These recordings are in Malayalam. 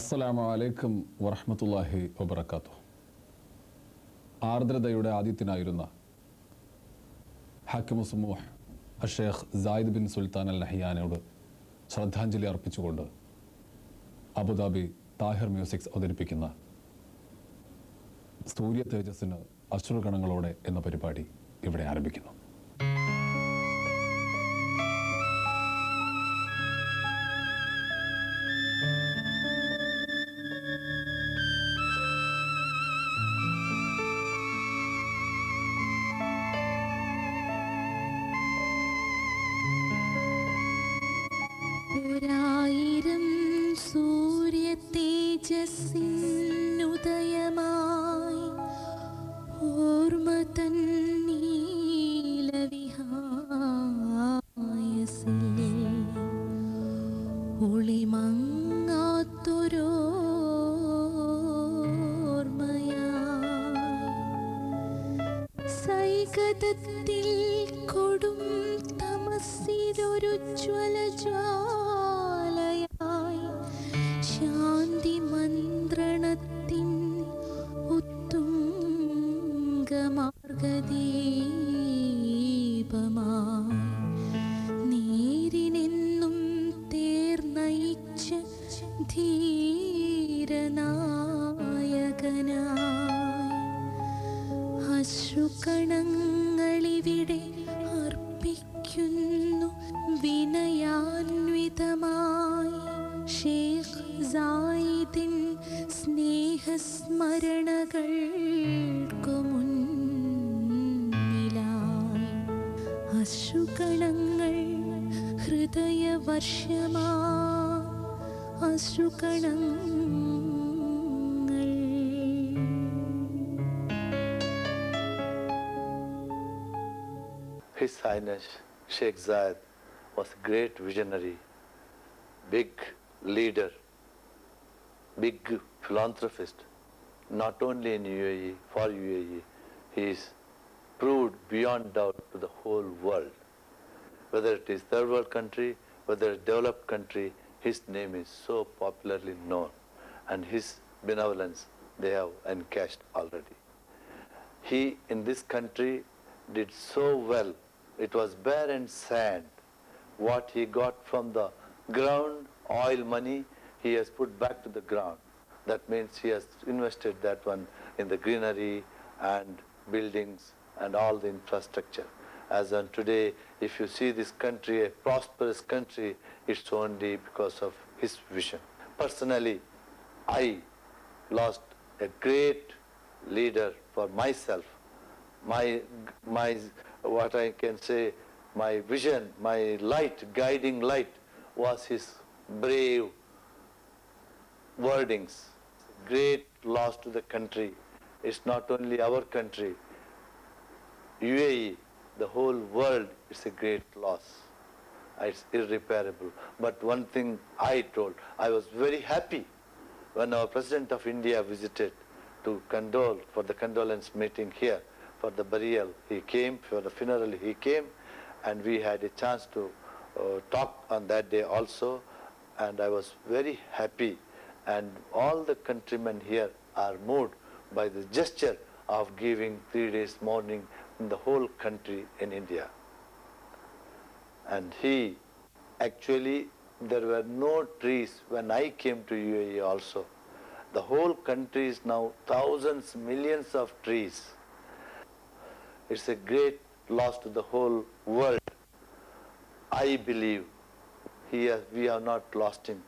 അസ്സലാമു അലൈക്കും വറഹ്മത്തുള്ളാഹി വബറകാതുഹു. ആർദ്രതയുടെ ആദിത്യനായിരുന്ന ഹാക്കിമു Samooh Sheikh Zayed bin Sultan അൽ നഹ്യാനോട് ശ്രദ്ധാഞ്ജലി അർപ്പിച്ചുകൊണ്ട് അബുദാബി താഹിർ മ്യൂസിക്സ് അവതരിപ്പിക്കുന്ന സൂര്യ തേജസ്സിന് അശ്രുകണങ്ങളോടെ എന്ന പരിപാടി ഇവിടെ ആരംഭിക്കുന്നു. ഒരായിരം സൂര്യ തേജസ്സിനുദയമായി ഓർമ്മ തൻ നീലവിഹായസിൽ ഒളിമങ്ങാത്തൊരോർമ്മയായി സൈകതത്തിൽ കൊടും തമസ്സിലൊരു ജ്വലജ്വാലയായി ശാന്തി മന്ത്രണത്തിൻ ഉത്തുംഗമാർഗദീപമായി നേരിനെന്നും തേർനയിച്ച ധീരനായകനായി അശ്രുകണങ്ങളിവിടെ അർപ്പിക്കുന്നു വിനയാന്വിതമായി ഷേഖ് സായിദിൻ സ്നേഹസ്മരണകൾക്കു മുന്നിലായി അശ്രുകണങ്ങൾ ഹൃദയവർഷമാ അശ്രുകണങ്ങൾ. His Highness Sheikh Zayed was a great visionary, big leader, big philanthropist, not only in UAE, for UAE, he is proved beyond doubt to the whole world. Whether it is third world country, whether a developed country, his name is so popularly known and his benevolence they have encashed already. He in this country did so well. It was barren sand. What he got from the ground, oil money, he has put back to the ground. That means he has invested that one in the greenery and buildings and all the infrastructure. As on today, if you see this country, a prosperous country, it's only because of his vision. Personally, I lost a great leader for myself. My what I can say, my vision, my light, guiding light was his brave wordings. Great loss to the country. It's not only our country, UAE, the whole world, it's a great loss. It's irreparable. But one thing I told, I was very happy when our President of India visited to condole for the condolence meeting here. For the burial he came, for the funeral he came, and we had a chance to talk on that day also, and I was very happy, and all the countrymen here are moved by the gesture of giving 3 days mourning in the whole country in India. And he actually, there were no trees when I came to UAE also. The whole country is now thousands, millions of trees. It's a great loss to the whole world. I believe we have not lost him.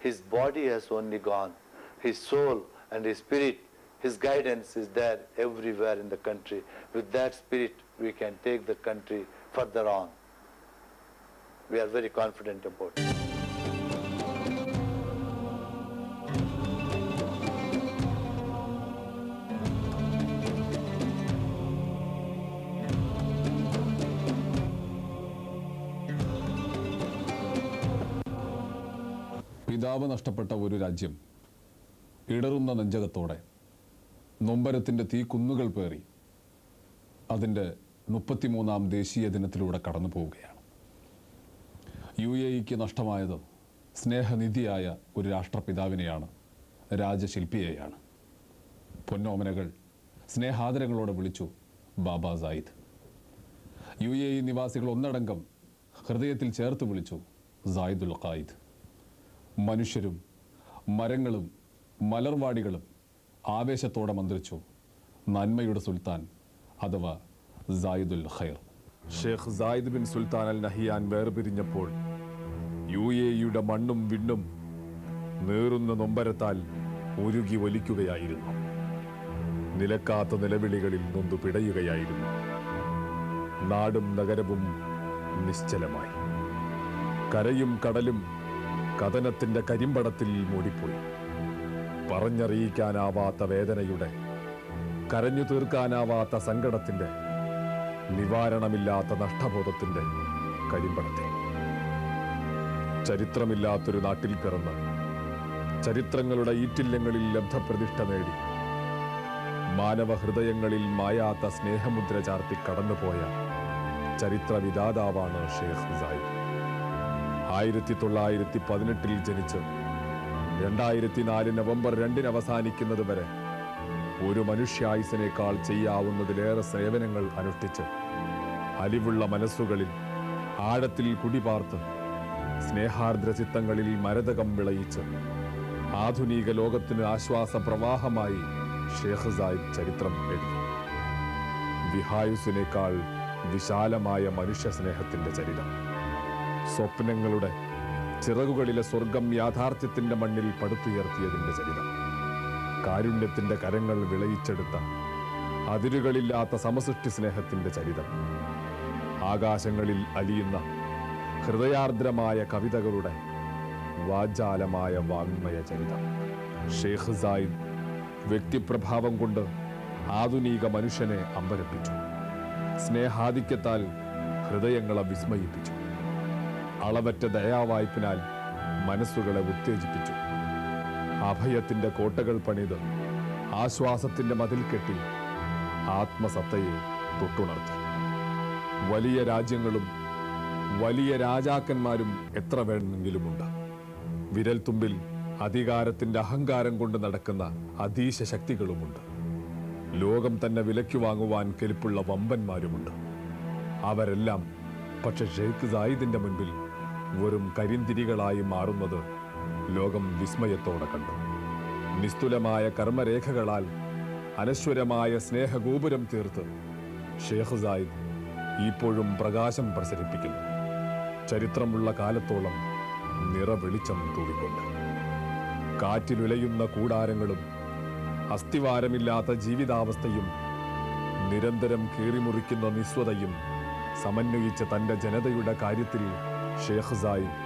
His body has only gone. His soul and his spirit, his guidance is there everywhere in the country. With that spirit, we can take the country further on. We are very confident about it. പിതാവ് നഷ്ടപ്പെട്ട ഒരു രാജ്യം ഇടറുന്ന നെഞ്ചകത്തോടെ നൊമ്പരത്തിൻ്റെ തീക്കുന്നുകൾ പേറി അതിൻ്റെ 33-ാം ദേശീയ ദിനത്തിലൂടെ കടന്നു പോവുകയാണ്. UAEക്ക് നഷ്ടമായത് സ്നേഹനിധിയായ ഒരു രാഷ്ട്രപിതാവിനെയാണ് രാജശില്പിയെയാണ്. പൊന്നോമനകൾ സ്നേഹാദരങ്ങളോടെ വിളിച്ചു ബാബ സായിദ്. UAE നിവാസികൾ ഒന്നടങ്കം ഹൃദയത്തിൽ ചേർത്ത് വിളിച്ചു സായിദുൽ ഖായിദ്. മനുഷ്യരും മരങ്ങളും മലർവാടികളും ആവേശത്തോടെ മന്ത്രിച്ചു നന്മയുടെ സുൽത്താൻ അഥവാ Zayed ul Khair. Sheikh Zayed bin Sultan al Nahyan വേർപിരിഞ്ഞപ്പോൾ UAEയുടെ മണ്ണും വിണ്ണും നേറുന്ന നൊമ്പരത്താൽ ഉരുകി ഒലിക്കുകയായിരുന്നു. നിലക്കാത്ത നിലവിളികളിൽ നൊന്തു പിടയുകയായിരുന്നു. നാടും നഗരവും നിശ്ചലമായി. കരയും കടലും കഥനത്തിന്റെ കരിമ്പടത്തിൽ മൂടിപ്പോയി. പറഞ്ഞറിയിക്കാനാവാത്ത വേദനയുടെ, കരഞ്ഞു തീർക്കാനാവാത്ത സങ്കടത്തിന്റെ, നിവാരണമില്ലാത്ത നഷ്ടബോധത്തിന്റെ കരിമ്പടത്തിൽ. ചരിത്രമില്ലാത്തൊരു നാട്ടിൽ പിറന്ന് ചരിത്രങ്ങളുടെ ഈറ്റില്ലങ്ങളിൽ ലബ്ധപ്രതിഷ്ഠ നേടി മാനവ ഹൃദയങ്ങളിൽ മായാത്ത സ്നേഹമുദ്ര ചാർത്തി കടന്നുപോയ ചരിത്രവിധാതാവാണ് ഷേഖ് സായിദ്. 1918 ജനിച്ച് 2004 നവംബർ 2 അവസാനിക്കുന്നത് വരെ ഒരു മനുഷ്യായുസിനേക്കാൾ ചെയ്യാവുന്നതിലേറെ സേവനങ്ങൾ അനുഷ്ഠിച്ച് അലിവുള്ള മനസ്സുകളിൽ ആഴത്തിൽ കുടിപാർത്ത് സ്നേഹാർദ്ര ചിത്തങ്ങളിൽ മരതകം വിളയിച്ച് ആധുനിക ലോകത്തിന് ആശ്വാസ പ്രവാഹമായി ഷേഖ് സായിദ് ചരിത്രം എഴുതി. വിഹായുസിനേക്കാൾ വിശാലമായ മനുഷ്യ സ്നേഹത്തിന്റെ ചരിതം. സ്വപ്നങ്ങളുടെ ചിറകുകളിലെ സ്വർഗം യാഥാർത്ഥ്യത്തിന്റെ മണ്ണിൽ പടുത്തുയർത്തിയതിന്റെ ചരിതം. കാരുണ്യത്തിന്റെ കരങ്ങൾ വിളയിച്ചെടുത്ത അതിരുകളില്ലാത്ത സമസൃഷ്ടി സ്നേഹത്തിന്റെ ചരിതം. ആകാശങ്ങളിൽ അലിയുന്ന ഹൃദയാർദ്രമായ കവിതകളുടെ വാചാലമായ വാങ്മയ ചരിതം. ഷേഖ് സായിദ് വ്യക്തിപ്രഭാവം കൊണ്ട് ആധുനിക മനുഷ്യനെ അമ്പരപ്പിച്ചു. സ്നേഹാധിക്യത്താൽ ഹൃദയങ്ങളെ വിസ്മയിപ്പിച്ചു. അളവറ്റ ദയാവായ്പിനാൽ മനസ്സുകളെ ഉത്തേജിപ്പിച്ചു. അഭയത്തിന്റെ കോട്ടകൾ പണിത് ആശ്വാസത്തിന്റെ മതിൽ കെട്ടി ആത്മസത്തയെ തൊട്ടുണർത്തി. വലിയ രാജ്യങ്ങളും വലിയ രാജാക്കന്മാരും എത്ര വേണമെങ്കിലുമുണ്ട്. വിരൽത്തുമ്പിൽ അധികാരത്തിന്റെ അഹങ്കാരം കൊണ്ട് നടക്കുന്ന അധീശ ശക്തികളുമുണ്ട്. ലോകം തന്നെ വിലയ്ക്ക് വാങ്ങുവാൻ കെൽപ്പുള്ള വമ്പന്മാരുമുണ്ട്. അവരെല്ലാം പക്ഷെ ഷേഖ് സായിദിന്റെ മുൻപിൽ വെറും കരിന്തിരികളായി മാറുന്നത് ലോകം വിസ്മയത്തോടെ കണ്ടു. നിസ്തുലമായ കർമ്മരേഖകളാൽ അനശ്വരമായ സ്നേഹഗോപുരം തീർത്ത് ഷേഖ് സായിദ് ഇപ്പോഴും പ്രകാശം പ്രസരിപ്പിക്കുന്നു. ചരിത്രമുള്ള കാലത്തോളം നിറവെളിച്ചം തൂവിക്കൊണ്ട്. കാറ്റിലുലയുന്ന കൂടാരങ്ങളും അസ്ഥിവാരമില്ലാത്ത ജീവിതാവസ്ഥയും നിരന്തരം കീറിമുറിക്കുന്ന നിസ്വതയും സമന്വയിച്ച തന്റെ ജനതയുടെ കാര്യത്തിൽ ഷേഖ് സായിദ്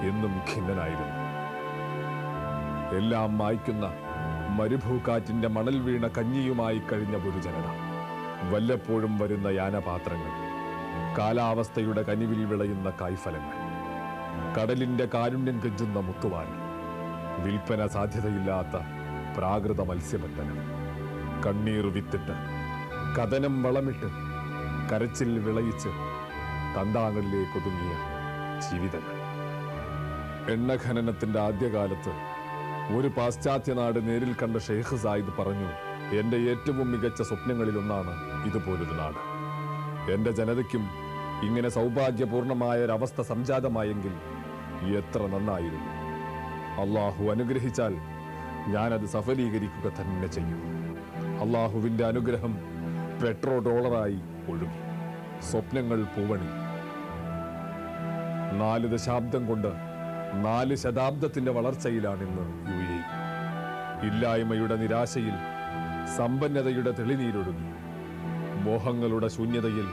എന്നും ഖിന്നനായിരുന്നു. എല്ലാം മായ്ക്കുന്ന മരുഭൂക്കാറ്റിന്റെ മണൽ വീണ കഞ്ഞിയുമായി കഴിഞ്ഞ ഒരു ജനത. വല്ലപ്പോഴും വരുന്ന യാനപാത്രങ്ങൾ, കാലാവസ്ഥയുടെ കനിവിൽ വിളയുന്ന കായ്ഫലങ്ങൾ, കടലിന്റെ കാരുണ്യം കെഞ്ചുന്ന മുത്തുവാൻ, വിൽപ്പന സാധ്യതയില്ലാത്ത പ്രാകൃത മത്സ്യബന്ധനം, കണ്ണീർ വിത്തിട്ട് കഥനം വളമിട്ട് കരച്ചിൽ വിളയിച്ച് തന്താങ്ങളിലേക്ക് ഒതുങ്ങിയ ജീവിതങ്ങൾ. എണ്ണഖനനത്തിന്റെ ആദ്യകാലത്ത് ഒരു പാശ്ചാത്യ നാട് നേരിൽ കണ്ട ഷേഖ് സായിദ് പറഞ്ഞു, എന്റെ ഏറ്റവും മികച്ച സ്വപ്നങ്ങളിലൊന്നാണ് ഇതുപോലൊരു നാട്. എന്റെ ജനതയ്ക്കും ഇങ്ങനെ സൗഭാഗ്യപൂർണമായ ഒരവസ്ഥ സംജാതമായെങ്കിൽ എത്ര നന്നായിരുന്നു. അള്ളാഹു അനുഗ്രഹിച്ചാൽ ഞാനത് സഫലീകരിക്കുക തന്നെ ചെയ്യും. അള്ളാഹുവിന്റെ അനുഗ്രഹം പെട്രോ ഡോളറായി ഒഴുകി. സ്വപ്നങ്ങൾ പൂവണി. 4 ദശാബ്ദം കൊണ്ട് 4 ശതാബ്ദത്തിന്റെ വളർച്ചയിലാണിന്ന് UAE. ഇല്ലായ്മയുടെ നിരാശയിൽ സമ്പന്നതയുടെ തെളിനീരൊഴുകി. മോഹങ്ങളുടെ ശൂന്യതയിൽ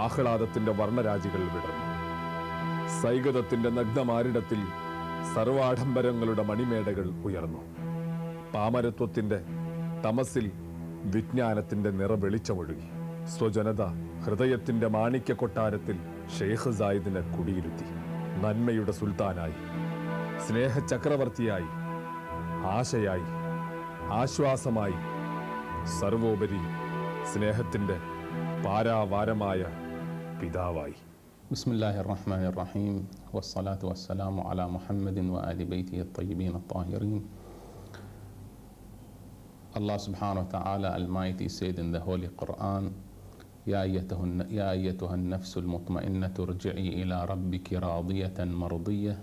ആഹ്ലാദത്തിന്റെ വർണ്ണരാജികൾ വിടർന്നു. സൈകതത്തിന്റെ നഗ്നമാരിടത്തിൽ സർവാഡംബരങ്ങളുടെ മണിമേടകൾ ഉയർന്നു. പാമരത്വത്തിന്റെ തമസിൽ വിജ്ഞാനത്തിന്റെ നിറവെളിച്ചമൊഴുകി. സ്വജനത ഹൃദയത്തിന്റെ മാണിക്യ കൊട്ടാരത്തിൽ ഷേഖ് സായിദിനെ കുടിയിരുത്തി. നന്മയുടെ സുൽത്താനായി, സ്നേഹചക്രവർത്തിയായി, ആശയായി, ആശ്വാസമായി, സർവോപരി സ്നേഹത്തിന്റെ പാരാവാരമായ പിതാവായി. ബിസ്മില്ലാഹിർ റഹ്മാനിർ റഹീം വസ്സലാത്തു വസ്സലാമു അലാ മുഹമ്മദിൻ വആലി ബൈതിഹി അത്വയ്യിബീൻ അത്വാഹിറീൻ Allah subhanahu wa ta'ala Almighty said in the Holy Quran, يا أيتها النفس المطمئنة ارجعي إلى ربك راضية مرضية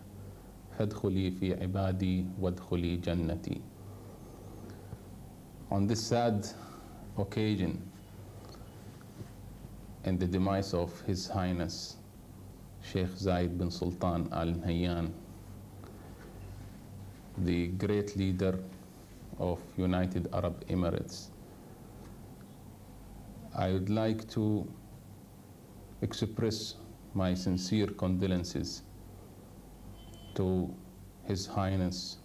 فادخلي في عبادي وادخلي جنتي. On this sad occasion, in the demise of His Highness Sheikh Zayed bin Sultan Al Nahyan, the great leader of United Arab Emirates, I would like to express my sincere condolences to His Highness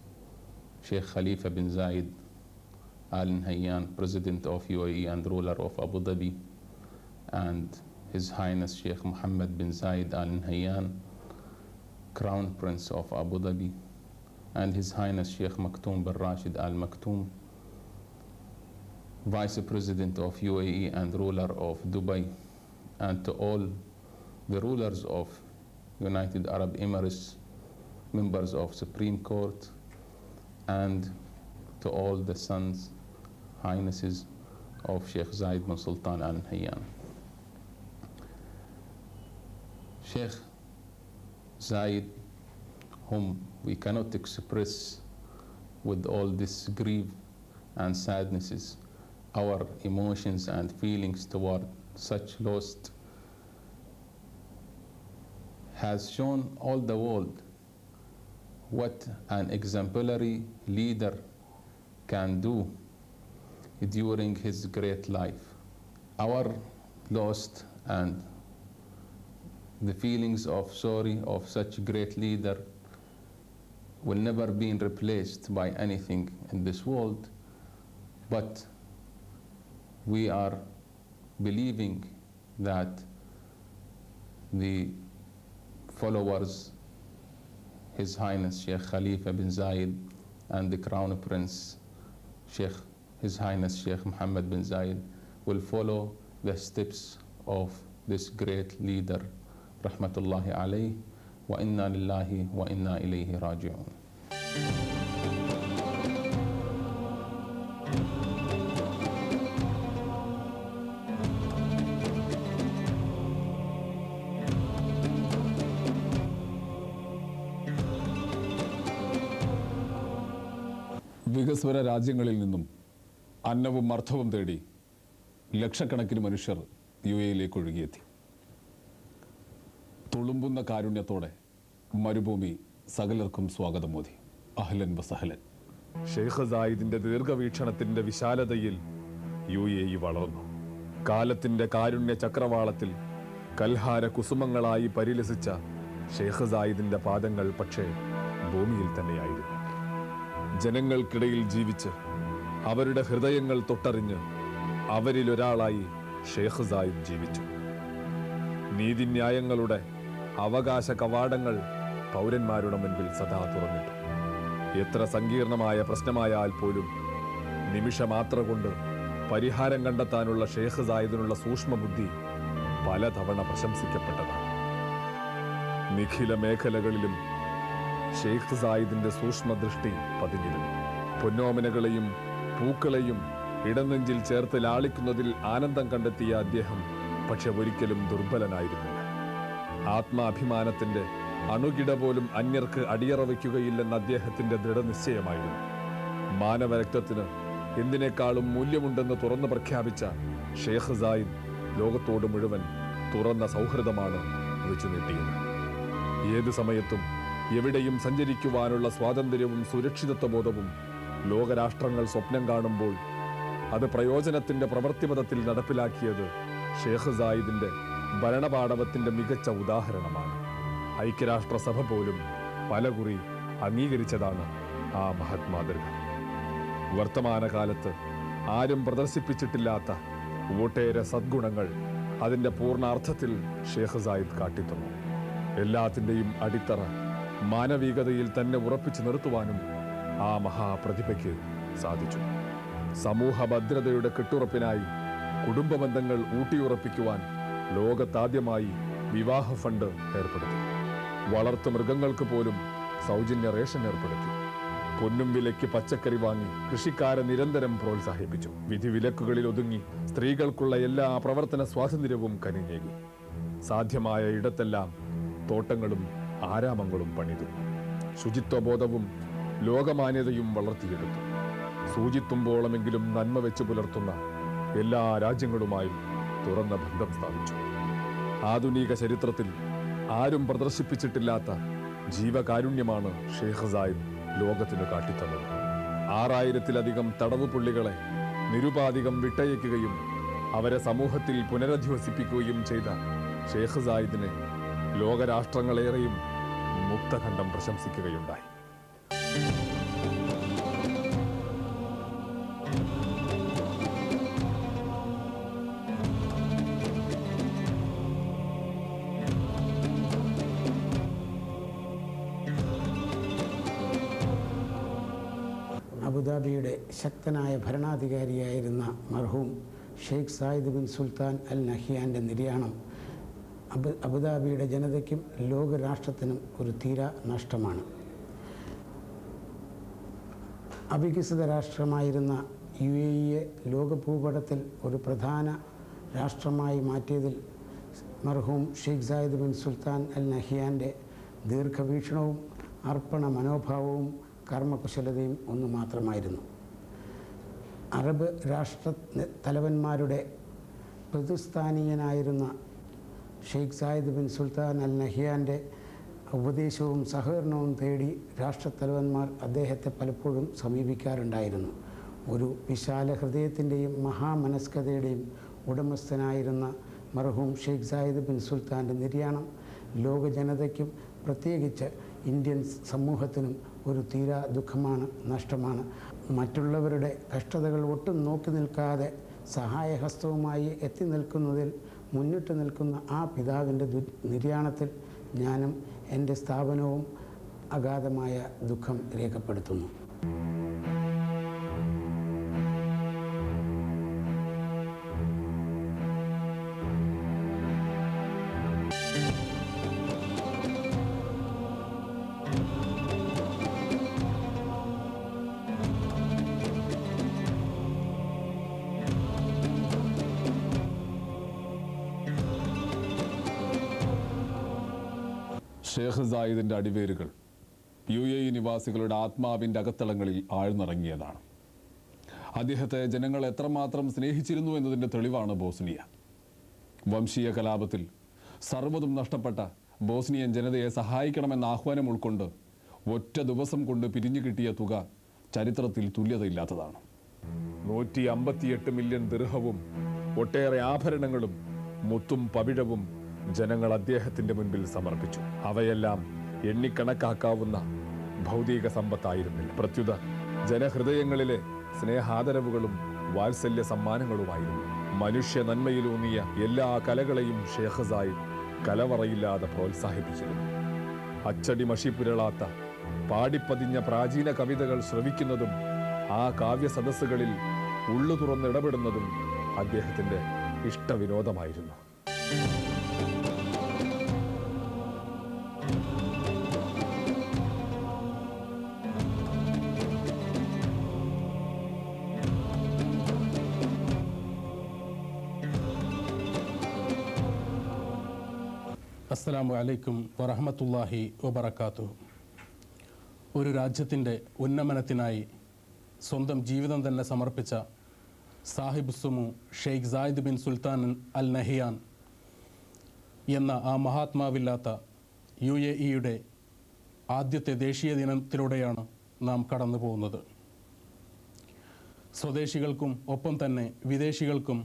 Sheikh Khalifa bin Zayed Al Nahyan, President of UAE and ruler of Abu Dhabi, and His Highness Sheikh Mohammed bin Zayed Al Nahyan, Crown Prince of Abu Dhabi, and His Highness Sheikh Maktoum bin Rashid Al Maktoum, Vice President of UAE and ruler of Dubai, and to all the rulers of United Arab Emirates, members of Supreme Court, and to all the sons, highnesses of Sheikh Zayed bin Sultan Al Nahyan. Sheikh Zayed, whom we cannot express with all this grief and sadnesses, our emotions and feelings toward such loss, has shown all the world what an exemplary leader can do during his great life. Our loss and the feelings of sorry of such great leader will never be replaced by anything in this world, but we are believing that the followers, His Highness Sheikh Khalifa bin Zayed and the Crown Prince, His Highness Sheikh Mohammed bin Zayed, will follow the steps of this great leader, rahmatullahi alayhi, wa inna lillahi wa inna ilayhi raji'un. വികസ്വര രാജ്യങ്ങളിൽ നിന്നും അന്നവും അർത്ഥവും തേടി ലക്ഷക്കണക്കിന് മനുഷ്യർ UAE-യിലേക്ക് ഒഴുകിയെത്തി. തുളുമ്പുന്ന കാരുണ്യത്തോടെ മരുഭൂമി സകലർക്കും സ്വാഗതമോദി. അഹ്ലൻ വസഹലൻ. ഷെയ്ഖ് സായിദിന്റെ ദീർഘവീക്ഷണത്തിന്റെ വിശാലതയിൽ UAE വളർന്നു. കാലത്തിന്റെ കാരുണ്യ ചക്രവാളത്തിൽ കൽഹാര കുസുമങ്ങളായി പരിലസിച്ച ഷെയ്ഖ് സായിദിന്റെ പാദങ്ങൾ പക്ഷേ ഭൂമിയിൽ തന്നെയായിരുന്നു. ജനങ്ങൾക്കിടയിൽ ജീവിച്ച് അവരുടെ ഹൃദയങ്ങൾ തൊട്ടറിഞ്ഞ് അവരിലൊരാളായി ഷെയ്ഖ് സായിദ് ജീവിച്ചു. നീതിന്യായങ്ങളുടെ അവകാശ കവാടങ്ങൾ പൗരന്മാരുടെ മുൻപിൽ സദാ തുറന്നിട്ടു. എത്ര സങ്കീർണമായ പ്രശ്നമായാൽ പോലും നിമിഷമാത്ര കൊണ്ട് പരിഹാരം കണ്ടെത്താനുള്ള ഷെയ്ഖ് സായിദിനുള്ള സൂക്ഷ്മബുദ്ധി പലതവണ പ്രശംസിക്കപ്പെട്ടതാണ്. നിഖില മേഖലകളിലും ഷെയ്ഖ് സായിദിന്റെ സൂക്ഷ്മദൃഷ്ടി പതിഞ്ഞിരുന്നു. പൊന്നോമനകളെയും പൂക്കളെയും ഇടനെഞ്ചിൽ ചേർത്ത് ലാളിക്കുന്നതിൽ ആനന്ദം കണ്ടെത്തിയ അദ്ദേഹം പക്ഷെ ഒരിക്കലും ദുർബലനായിരുന്നില്ല. ആത്മാഭിമാനത്തിന്റെ അണുകിട പോലും അന്യർക്ക് അടിയറ വയ്ക്കുകയില്ലെന്ന അദ്ദേഹത്തിന്റെ ദൃഢനിശ്ചയമായിരുന്നു. മാനവരക്തത്തിന് എന്തിനേക്കാളും മൂല്യമുണ്ടെന്ന് തുറന്നു പ്രഖ്യാപിച്ച ഷെയ്ഖ് സായിദ് ലോകത്തോട് മുഴുവൻ തുറന്ന സൗഹൃദമാണ് വെച്ചു നീട്ടിയത്. ഏത് സമയത്തും എവിടെയും സഞ്ചരിക്കുവാനുള്ള സ്വാതന്ത്ര്യവും സുരക്ഷിതത്വബോധവും ലോകരാഷ്ട്രങ്ങൾ സ്വപ്നം കാണുമ്പോൾ അത് പ്രയോജനത്തിന്റെ പ്രവൃത്തിപഥത്തിൽ നടപ്പിലാക്കിയത് ഷെയ്ഖ് സായിദിന്റെ ഭരണപാടവത്തിന്റെ മികച്ച ഉദാഹരണമാണ്. ഐക്യരാഷ്ട്രസഭ പോലും പലകുറി അംഗീകരിച്ചതാണ് ആ മഹത് മാതൃക. വർത്തമാനകാലത്ത് ആരും പ്രദർശിപ്പിച്ചിട്ടില്ലാത്ത ഒട്ടേറെ സദ്ഗുണങ്ങൾ അതിന്റെ പൂർണ്ണാർത്ഥത്തിൽ ഷെയ്ഖ് സായിദ് കാട്ടിത്തന്നു. എല്ലാത്തിൻ്റെയും അടിത്തറ മാനവികതയിൽ തന്നെ ഉറപ്പിച്ചു നിർത്തുവാനും ആ മഹാപ്രതിഭയ്ക്ക് സാധിച്ചു. സമൂഹ ഭദ്രതയുടെ കെട്ടുറപ്പിനായി കുടുംബബന്ധങ്ങൾ ഊട്ടിയുറപ്പിക്കുവാൻ ലോകത്താദ്യമായി വിവാഹ ഫണ്ട് ഏർപ്പെടുത്തി. വളർത്തു മൃഗങ്ങൾക്ക് പോലും സൗജന്യ റേഷൻ ഏർപ്പെടുത്തി. പൊന്നും വിലയ്ക്ക് പച്ചക്കറി വാങ്ങി കൃഷിക്കാരെ നിരന്തരം പ്രോത്സാഹിപ്പിച്ചു. വിധിവിലക്കുകളിൽ ഒതുങ്ങി സ്ത്രീകൾക്കുള്ള എല്ലാ പ്രവർത്തന സ്വാതന്ത്ര്യവും കനിഞ്ഞേകി. സാധ്യമായ ഇടത്തെല്ലാം തോട്ടങ്ങളും ആരാമങ്ങളും പണിതു. ശുചിത്വബോധവും ലോകമാന്യതയും വളർത്തിയെടുത്തു. സൂചിത്തുമ്പോളമെങ്കിലും നന്മ വെച്ച് പുലർത്തുന്ന എല്ലാ രാജ്യങ്ങളുമായും തുറന്ന ബന്ധം സ്ഥാപിച്ചു. ആധുനിക ചരിത്രത്തിൽ ആരും പ്രദർശിപ്പിച്ചിട്ടില്ലാത്ത ജീവകാരുണ്യമാണ് ഷെയ്ഖ് സായിദ് ലോകത്തിന് കാട്ടിത്തന്നത്. 6000-ത്തിലധികം തടവ് പുള്ളികളെ നിരുപാധികം വിട്ടയക്കുകയും അവരെ സമൂഹത്തിൽ പുനരധിവസിപ്പിക്കുകയും ചെയ്ത ഷെയ്ഖ് സായിദിനെ ലോകരാഷ്ട്രങ്ങളേറെയും മുക്തഖണ്ഡം പ്രശംസിക്കുകയുണ്ടായി. അബുദാബിയുടെ ശക്തനായ ഭരണാധികാരിയായിരുന്ന മർഹൂം ഷെയ്ഖ് സായിദ് ബിൻ സുൽത്താൻ അൽ നഹിയാൻ്റെ നിര്യാണം അബുദാബിയുടെ ജനതയ്ക്കും ലോകരാഷ്ട്രത്തിനും ഒരു തീരാ നഷ്ടമാണ്. അവികസിത രാഷ്ട്രമായിരുന്ന UAE ലോകഭൂപടത്തിൽ ഒരു പ്രധാന രാഷ്ട്രമായി മാറ്റിയതിൽ മർഹൂം ഷെയ്ഖ് സായിദ് ബിൻ സുൽത്താൻ അൽ നഹിയാൻ്റെ ദീർഘവീക്ഷണവും അർപ്പണ മനോഭാവവും കർമ്മകുശലതയും ഒന്നു മാത്രമായിരുന്നു. അറബ് രാഷ്ട്ര തലവന്മാരുടെ പ്രതിസ്ഥാനീയനായിരുന്ന ഷെയ്ഖ് സായിദ് ബിൻ സുൽത്താൻ അൽ നഹിയാൻ്റെ ഉപദേശവും സഹകരണവും തേടി രാഷ്ട്രത്തലവന്മാർ അദ്ദേഹത്തെ പലപ്പോഴും സമീപിക്കാറുണ്ടായിരുന്നു. ഒരു വിശാല ഹൃദയത്തിൻ്റെയും മഹാമനസ്കതയുടെയും ഉടമസ്ഥനായിരുന്ന മർഹൂം ഷെയ്ഖ് സായിദ് ബിൻ സുൽത്താൻ്റെ നിര്യാണം ലോക ജനതയ്ക്കും പ്രത്യേകിച്ച് ഇന്ത്യൻ സമൂഹത്തിനും ഒരു തീരാ ദുഃഖമാണ്, നഷ്ടമാണ്. മറ്റുള്ളവരുടെ കഷ്ടതകൾ ഒട്ടും നോക്കി നിൽക്കാതെ സഹായഹസ്തവുമായി എത്തി നിൽക്കുന്നതിൽ മുന്നിട്ട് നിൽക്കുന്ന ആ പിതാവിൻ്റെ നിര്യാണത്തിൽ ഞാനും എൻ്റെ സ്ഥാപനവും അഗാധമായ ദുഃഖം രേഖപ്പെടുത്തുന്നു. ഷെയ്ഖ് സായിദിൻ്റെ അടിവേരുകൾ UAE നിവാസികളുടെ ആത്മാവിൻ്റെ അകത്തളങ്ങളിൽ ആഴ്ന്നിറങ്ങിയതാണ്. അദ്ദേഹത്തെ ജനങ്ങൾ എത്രമാത്രം സ്നേഹിച്ചിരുന്നു എന്നതിൻ്റെ തെളിവാണ് ബോസ്നിയ. വംശീയ കലാപത്തിൽ സർവ്വതും നഷ്ടപ്പെട്ട ബോസ്നിയൻ ജനതയെ സഹായിക്കണമെന്ന ആഹ്വാനം ഉൾക്കൊണ്ട് ഒറ്റ ദിവസം കൊണ്ട് പിരിഞ്ഞു കിട്ടിയ തുക ചരിത്രത്തിൽ തുല്യതയില്ലാത്തതാണ്. 158 മില്യൺ ദിർഹവും ഒട്ടേറെ ആഭരണങ്ങളും മുത്തും പവിഴവും ജനങ്ങൾ അദ്ദേഹത്തിന്റെ മുൻപിൽ സമർപ്പിച്ചു. അവയെല്ലാം എണ്ണിക്കണക്കാക്കാവുന്ന ഭൗതിക സമ്പത്തായിരുന്നില്ല. പ്രത്യുത ജനഹൃദയങ്ങളിലെ സ്നേഹാദരവുകളും വാത്സല്യ സമ്മാനങ്ങളുമായിരുന്നു. മനുഷ്യ നന്മയിലൂന്നിയ എല്ലാ കലകളെയും ഷെയ്ഖ് സായിദ് കലവറയില്ലാതെ പ്രോത്സാഹിപ്പിച്ചിരുന്നു. അച്ചടി മഷി പുരളാത്ത പാടിപ്പതിഞ്ഞ പ്രാചീന കവിതകൾ ശ്രവിക്കുന്നതും ആ കാവ്യ സദസ്സുകളിൽ ഉള്ളു തുറന്നിടപെടുന്നതും അദ്ദേഹത്തിന്റെ ഇഷ്ടവിനോദമായിരുന്നു. അസ്സലാമു അലൈക്കും വറഹ്മത്തുള്ളാഹി വബറകാതുഹു. ഒരു രാജ്യത്തിൻ്റെ ഉന്നമനത്തിനായി സ്വന്തം ജീവിതം തന്നെ സമർപ്പിച്ച Sahib Sumu Sheikh Zayed bin Sultan al Nahyan എന്ന ആ മഹാത്മാവില്ലാത്ത UAE-യുടെ ആദ്യത്തെ ദേശീയ ദിനത്തിലൂടെയാണ് നാം കടന്നു പോകുന്നത്. സ്വദേശികൾക്കും ഒപ്പം തന്നെ വിദേശികൾക്കും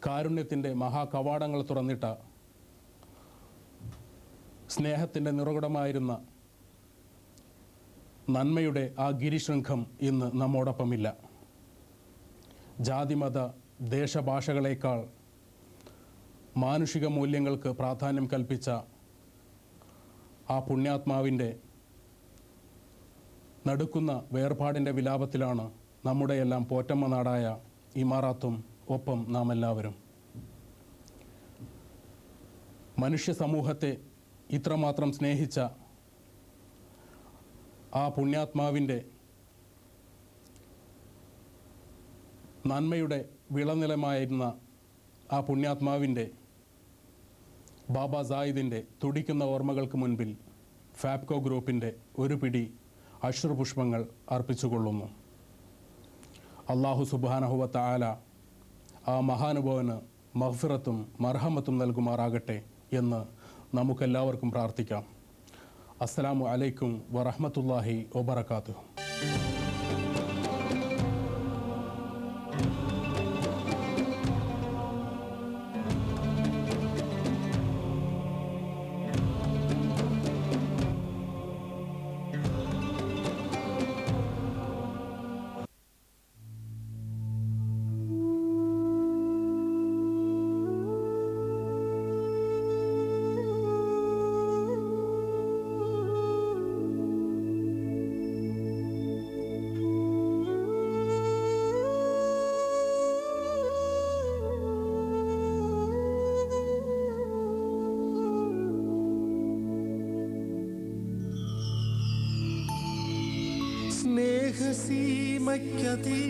കാരുണ്യത്തിൻ്റെ മഹാകവാടങ്ങൾ തുറന്നിട്ട സ്നേഹത്തിൻ്റെ നിറകുടമായിരുന്ന നന്മയുടെ ആ ഗിരിശൃംഖം ഇന്ന് നമ്മോടൊപ്പമില്ല. ജാതിമത ദേശഭാഷകളേക്കാൾ മാനുഷിക മൂല്യങ്ങൾക്ക് പ്രാധാന്യം കൽപ്പിച്ച ആ പുണ്യാത്മാവിൻ്റെ നടുക്കുന്ന വേർപാടിൻ്റെ വിലാപത്തിലാണ് നമ്മുടെയെല്ലാം പോറ്റമ്മ നാടായ ഇമാറാത്തും ഒപ്പം നാം എല്ലാവരും. മനുഷ്യ സമൂഹത്തെ ഇത്രമാത്രം സ്നേഹിച്ച ആ പുണ്യാത്മാവിൻ്റെ നന്മയുടെ വിളനിലമായിരുന്ന ആ പുണ്യാത്മാവിൻ്റെ ബാബ സായിദിൻ്റെ തുടിക്കുന്ന ഓർമ്മകൾക്ക് മുൻപിൽ ഫാബ്കോ ഗ്രൂപ്പിൻ്റെ ഒരു പിടി അശ്രുപുഷ്പങ്ങൾ അർപ്പിച്ചുകൊള്ളുന്നു. അള്ളാഹു സുബ്ഹാനഹു വ തആല ആ മഹാനുഭാവന് മഗ്ഫിറത്തും മർഹമത്തും നൽകുമാറാകട്ടെ എന്ന് നമുക്കെല്ലാവർക്കും പ്രാർത്ഥിക്കാം. അസ്സലാമു അലൈക്കും വറഹ്മത്തുള്ളാഹി വബറകാതുഹു. സ്നേഹസീമയ്ക്കതീ